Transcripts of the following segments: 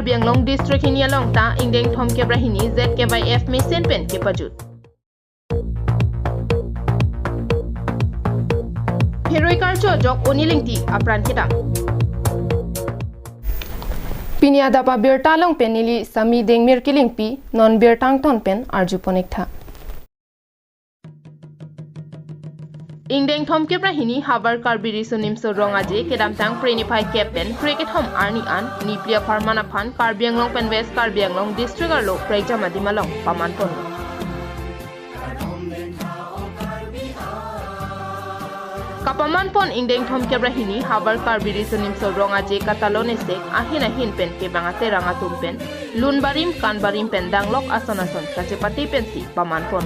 Karbi Anglong district hinia long ta ingdeng thom kebra hini ZKYF mesen pen ke pajut. Heroi karcho jok onilingti apran kita. Pinia dapa bir talong pen nili sami dengmir kilingpi non bir tangton pen arju ponekta. Ingdeng thom kebra hini habar karbiri sunim so rongaje kedam tang prenify kepen cricket hom arni an niplia farmana phan Karbi Anglong pen west Karbi Anglong district arlo preja madimalong paman pon. Kapaman pon ingdeng thom kebra hini habar karbiri sunim so rongaje katalone sek ahin pen ke bangate rangatum pen lunbarim kanbarim pen danglok ason kacepati pensi paman pon.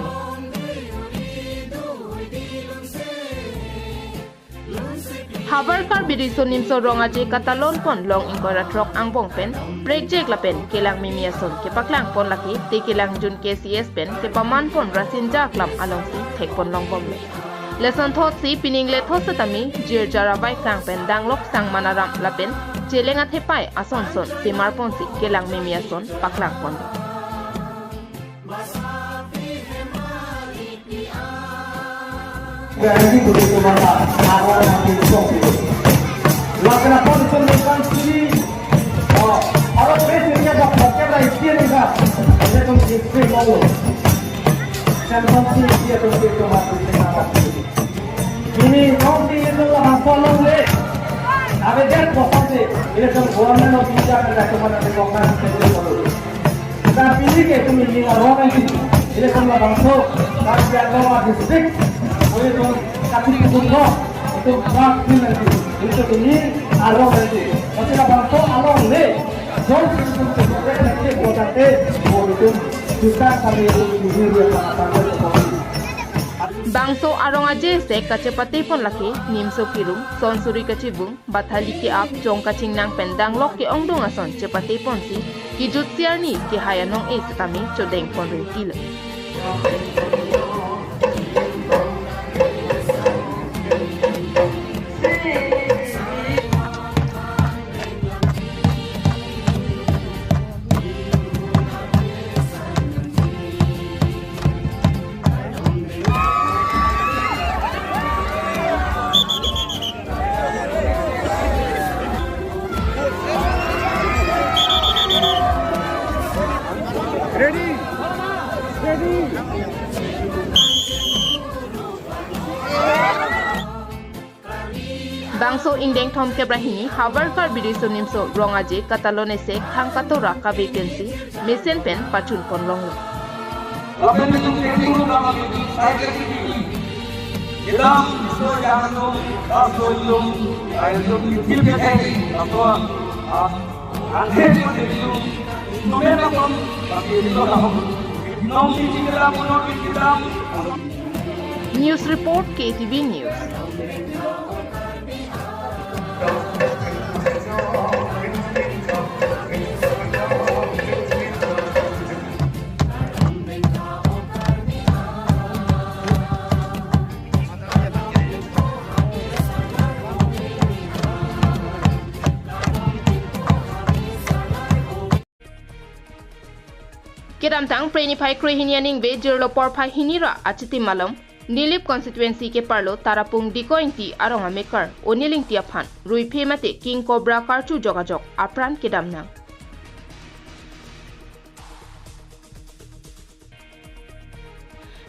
Habar Karbiri sunim so rongaje katalon pon long ingkora trok angbong pen break lapen kelang mimiason ke paklang pon laki te kelang jun KCS pen ke paman pon rasinja klam along si thek pon long bom le lesson thot si pining le thot satami jir jarabai kang pen danglok sang manaram lapen jelenga thepai ason son timar pon si kelang mimiason paklang pon. Garansi begitu mantap, awal makin sokong. Lakukan apa di sana sini? Orang biasanya dapat kerja istilah ni kan? Ada tu istilah malu. Jangan sih dia tu kita masuk di sana. Ini nanti itu lah follow le. Abe jangan bosan sih. Ini tu government of India kan dah cuma ada government sendiri follow. Tapi ini ke tu ini orang ini. Ini tu lah bangsa. Karbi Anglong district. Itu kaki kubur itu bak ni nanti itu ini along nanti masih ada bangsa along le jauh itu sebenarnya nanti buatnya itu juta kali ini dia akan Bangso arong aje se kacepati pon laki nimso kirum sonsuri kacibung bathali ke ap jong kacing nang pendang lok ke ongdong ason cepati pon si kijut siarni ke hayanong e setami chodeng pon rintil. Bangso ingdeng thom kebra hini habar karbiri sunim so rongaje katalone se khang katora ka vacancy mesen pen pachun pon long lo. News report KTV News. Kedam tang prenify kre hinianing be jirlo porphai hinira achiti malam Nilip constituency ke parlo tarapung dikoingti aronga maker oniling tiaphan rui phemate king cobra karchu jogajok apran kedam nang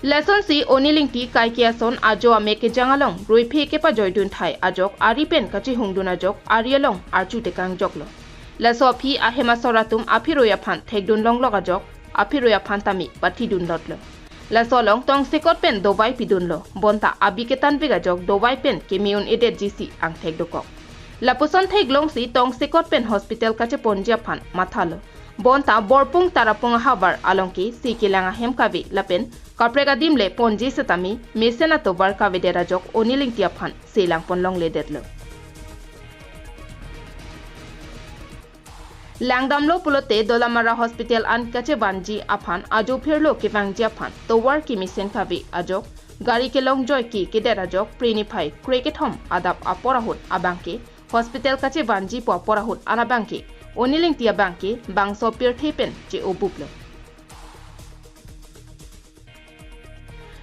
lesson si oniling ti kai kiason ajo ameke jangalong rui phe ke pa joydun thai ajok aripen kachi hungduna jok arialong archu tekang joklo leso phi ahema soratum aphiroya phan thekdun longlok ajok aphiroya phan tami pathidun lotlo Lasolong tong sekot pen dobai pidunlo bonta abiketan vega jok dobai pen kemiun edet GC ang thek dokok lapuson thek long si tong sekot pen hospital kache ponjia phan mathalo bonta borpung tarapung habar alongki sikilanga hemkavi lapen kaprega dimle ponji setami mesena tobar kavedera jok oniling tia phan selang ponlong ledetlo Langdamlo pulote Dolamara Hospital an kache banji aphan ajo phirlo ke bangji aphan towar ki misen khabi ajo gari ke long joy ki kedera jok prenify cricket hom adap aporahut abangke hospital kache banji po porahut anabangke oniling tia bangke bang sopir thepen je obuplo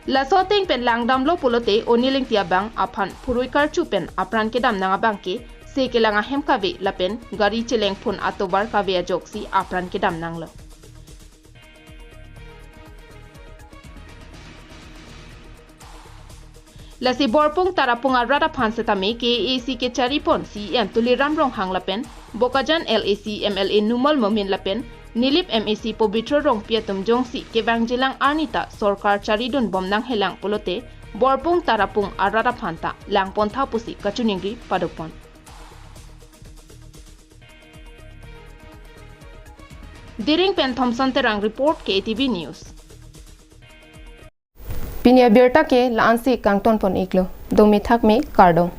la soting pen langdam lo pulote oniling tia bang aphan puruikar chupen apran ke dam nanga bangke se ke langa hemkave lapen gari cheleng phun atobar kave joksi apran ke dam nanglo lasi borpung tarapung arada phansetame ke AC ke charipon CM tuliram rong hanglapen bokajan LAC MLA numal momin lapen nilip MAC pobitro rong piatum jongsi ke bangjilang anita sorkar charidun bomnang helang pulote borpung tarapung arada phanta langpon thapusi kachuningri padopon Diring Pen Thompson terang report KTV News Pinya Berta ke Lansi Kangton pon iklo domi thak me kardong